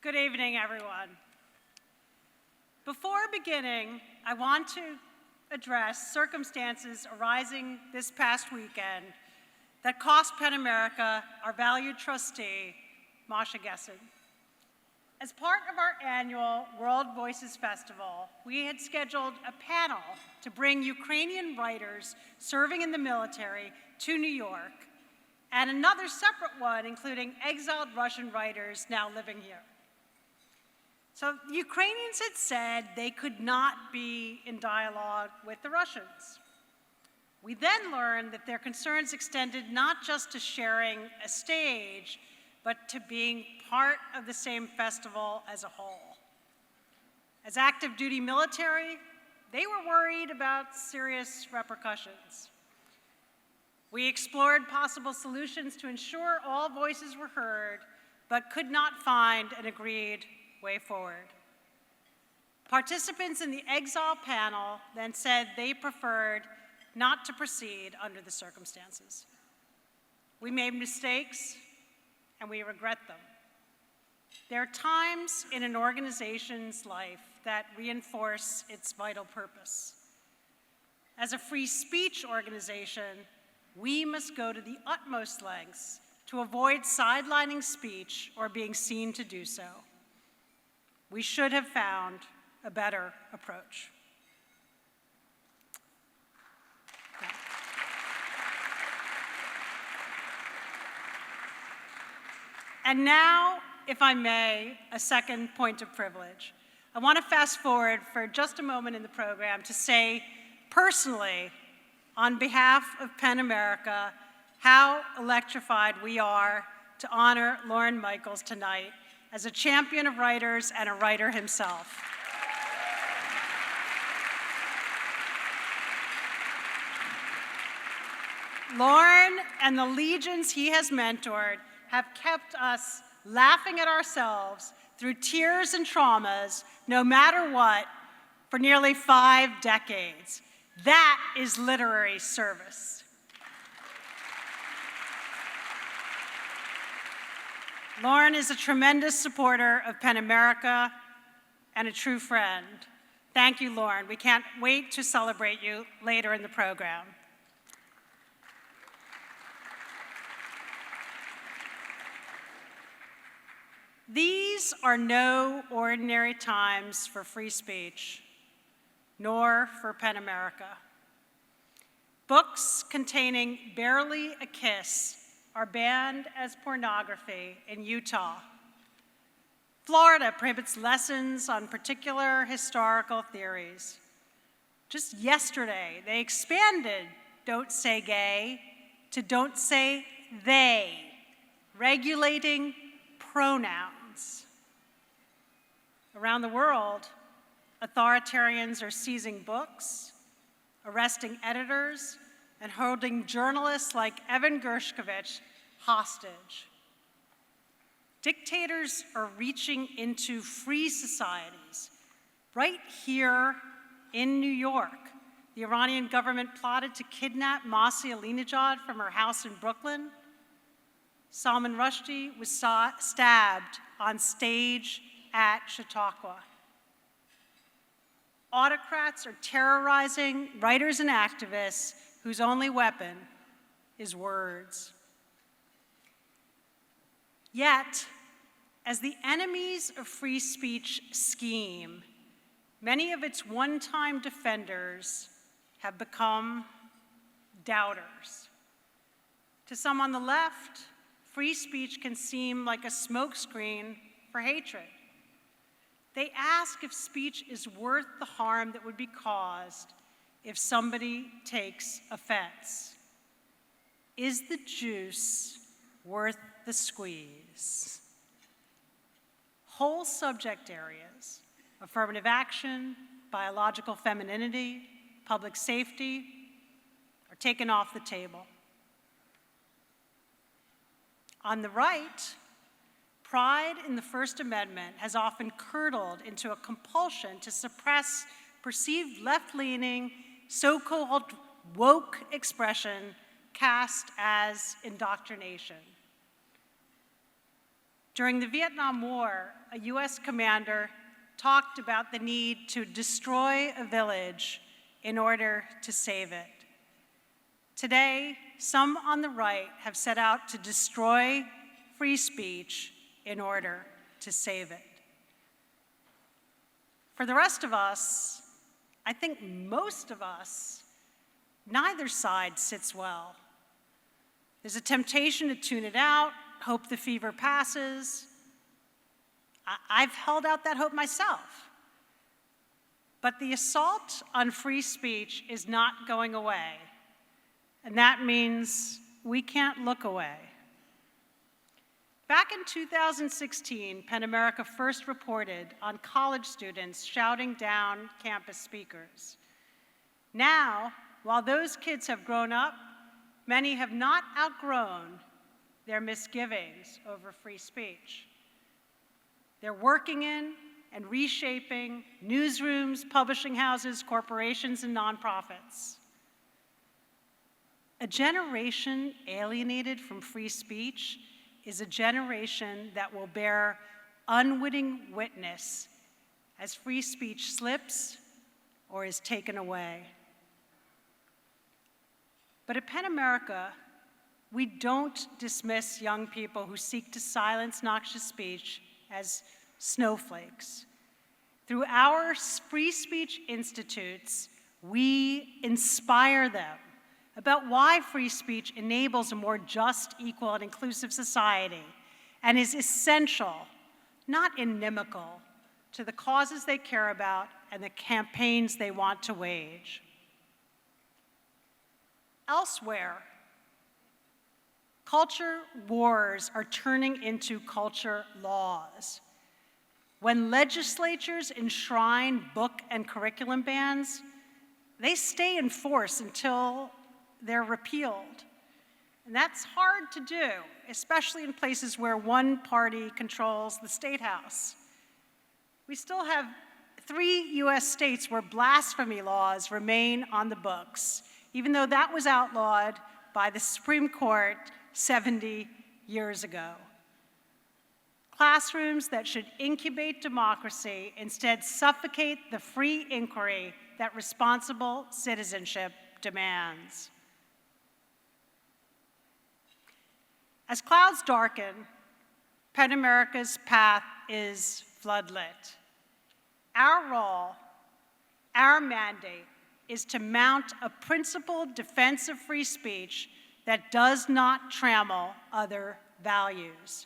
Good evening, everyone. Before beginning, I want to address circumstances arising this past weekend that cost PEN America our valued trustee, Masha Gessen. As part of our annual World Voices Festival, we had scheduled a panel to bring Ukrainian writers serving in the military to New York, and another separate one including exiled Russian writers now living here. So the Ukrainians had said they could not be in dialogue with the Russians. We then learned that their concerns extended not just to sharing a stage, but to being part of the same festival as a whole. As active duty military, they were worried about serious repercussions. We explored possible solutions to ensure all voices were heard, but could not find an agreed way forward. Participants in the exile panel then said they preferred not to proceed under the circumstances. We made mistakes, and we regret them. There are times in an organization's life that reinforce its vital purpose. As a free speech organization, we must go to the utmost lengths to avoid sidelining speech or being seen to do so. We should have found a better approach. And now, if I may, a second point of privilege. I want to fast forward for just a moment in the program to say personally, on behalf of PEN America, how electrified we are to honor Lorne Michaels tonight as a champion of writers and a writer himself. Lorne and the legions he has mentored have kept us laughing at ourselves through tears and traumas, no matter what, for nearly 5 decades. That is literary service. Lorne is a tremendous supporter of PEN America and a true friend. Thank you, Lorne. We can't wait to celebrate you later in the program. These are no ordinary times for free speech, nor for PEN America. Books containing barely a kiss are banned as pornography in Utah. Florida prohibits lessons on particular historical theories. Just yesterday, they expanded "Don't Say Gay" to "Don't Say They," regulating pronouns. Around the world, authoritarians are seizing books, arresting editors, and holding journalists like Evan Gershkovich hostage. Dictators are reaching into free societies. Right here in New York, the Iranian government plotted to kidnap Masih Alinejad from her house in Brooklyn. Salman Rushdie was stabbed on stage at Chautauqua. Autocrats are terrorizing writers and activists whose only weapon is words. Yet, as the enemies of free speech scheme, many of its one-time defenders have become doubters. To some on the left, free speech can seem like a smokescreen for hatred. They ask if speech is worth the harm that would be caused if somebody takes offense. Is the juice worth the squeeze? Whole subject areas, affirmative action, biological femininity, public safety, are taken off the table. On the right, pride in the First Amendment has often curdled into a compulsion to suppress perceived left-leaning, so-called woke expression cast as indoctrination. During the Vietnam War, a US commander talked about the need to destroy a village in order to save it. Today, some on the right have set out to destroy free speech in order to save it. For the rest of us, I think most of us, neither side sits well. There's a temptation to tune it out, hope the fever passes. I've held out that hope myself. But the assault on free speech is not going away, and that means we can't look away. Back in 2016, PEN America first reported on college students shouting down campus speakers. Now, while those kids have grown up, many have not outgrown their misgivings over free speech. They're working in and reshaping newsrooms, publishing houses, corporations, and nonprofits. A generation alienated from free speech is a generation that will bear unwitting witness as free speech slips or is taken away. But at PEN America, we don't dismiss young people who seek to silence noxious speech as snowflakes. Through our free speech institutes, we inspire them about why free speech enables a more just, equal, and inclusive society and is essential, not inimical, to the causes they care about and the campaigns they want to wage. Elsewhere, culture wars are turning into culture laws. When legislatures enshrine book and curriculum bans, they stay in force until they're repealed. And that's hard to do, especially in places where one party controls the State House. We still have 3 US states where blasphemy laws remain on the books, even though that was outlawed by the Supreme Court 70 years ago. Classrooms that should incubate democracy instead suffocate the free inquiry that responsible citizenship demands. As clouds darken, PEN America's path is floodlit. Our role, our mandate, is to mount a principled defense of free speech that does not trammel other values.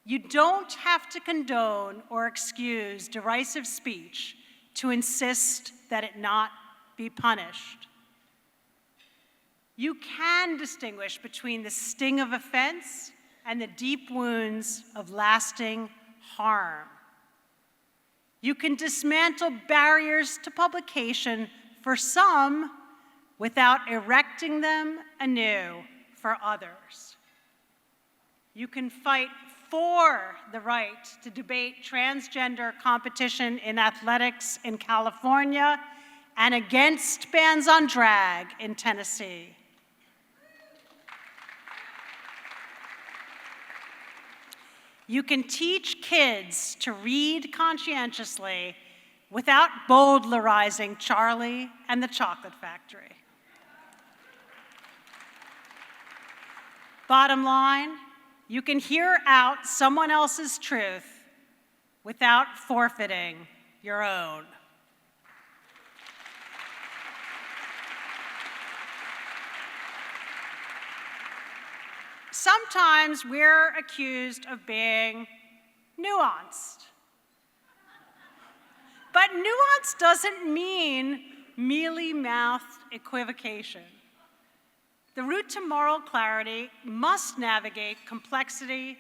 You don't have to condone or excuse derisive speech to insist that it not be punished. You can distinguish between the sting of offense and the deep wounds of lasting harm. You can dismantle barriers to publication for some without erecting them anew for others. You can fight for the right to debate transgender competition in athletics in California and against bans on drag in Tennessee. You can teach kids to read conscientiously without bowdlerizing Charlie and the Chocolate Factory. Bottom line, you can hear out someone else's truth without forfeiting your own. Sometimes we're accused of being nuanced. But nuance doesn't mean mealy-mouthed equivocation. The route to moral clarity must navigate complexity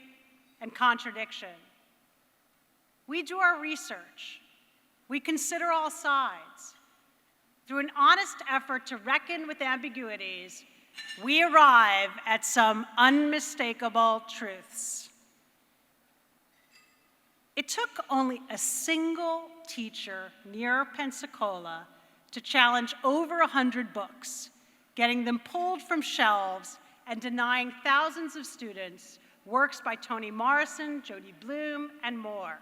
and contradiction. We do our research. We consider all sides. Through an honest effort to reckon with ambiguities, we arrive at some unmistakable truths. It took only a single teacher near Pensacola to challenge over 100 books, getting them pulled from shelves and denying thousands of students works by Toni Morrison, Jody Blume, and more.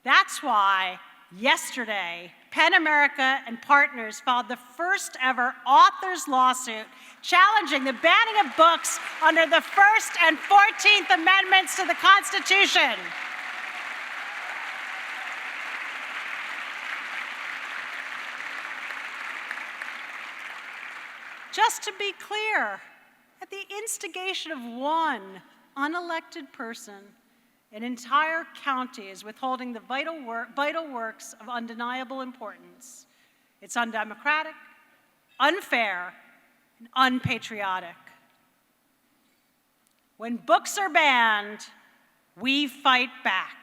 That's why yesterday, PEN America and partners filed the first ever authors lawsuit challenging the banning of books under the First and 14th Amendments to the Constitution. Just to be clear, at the instigation of one unelected person, an entire county is withholding the vital works of undeniable importance. It's undemocratic, unfair, and unpatriotic. When books are banned, we fight back.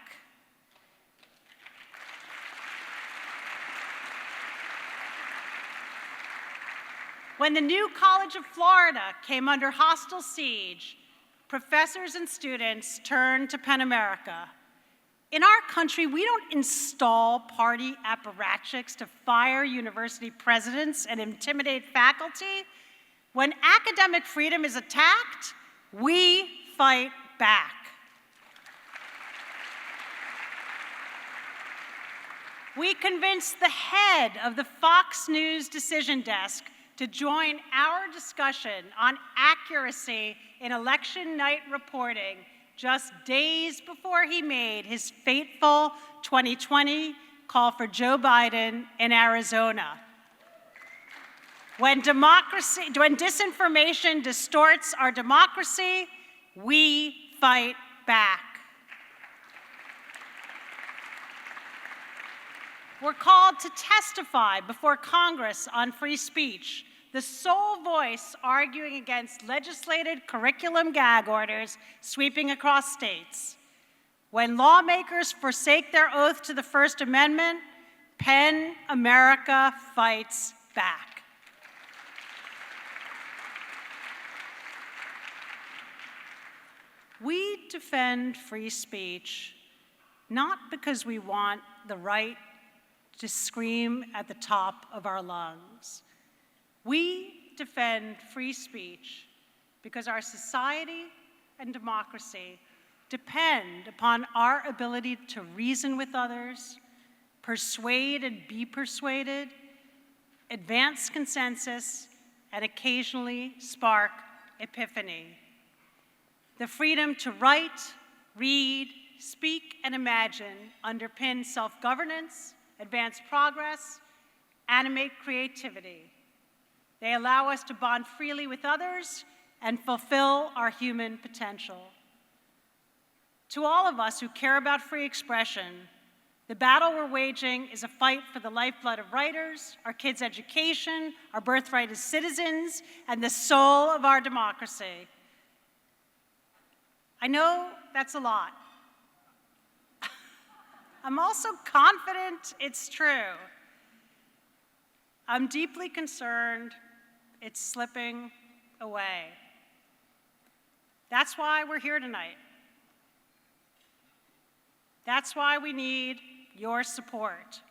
When the new College of Florida came under hostile siege, professors and students turned to PEN America. In our country, we don't install party apparatchiks to fire university presidents and intimidate faculty. When academic freedom is attacked, we fight back. We convinced the head of the Fox News decision desk to join our discussion on accuracy in election night reporting just days before he made his fateful 2020 call for Joe Biden in Arizona. When disinformation distorts our democracy, we fight back. We're called to testify before Congress on free speech, the sole voice arguing against legislated curriculum gag orders sweeping across states. When lawmakers forsake their oath to the First Amendment, PEN America fights back. We defend free speech not because we want the right to scream at the top of our lungs. We defend free speech because our society and democracy depend upon our ability to reason with others, persuade and be persuaded, advance consensus, and occasionally spark epiphany. The freedom to write, read, speak, and imagine underpin self-governance, advance progress, animate creativity. They allow us to bond freely with others and fulfill our human potential. To all of us who care about free expression, the battle we're waging is a fight for the lifeblood of writers, our kids' education, our birthright as citizens, and the soul of our democracy. I know that's a lot. I'm also confident it's true. I'm deeply concerned it's slipping away. That's why we're here tonight. That's why we need your support.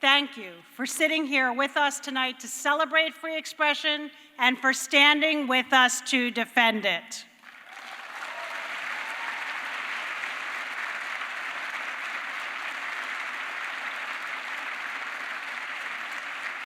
Thank you for sitting here with us tonight to celebrate free expression and for standing with us to defend it.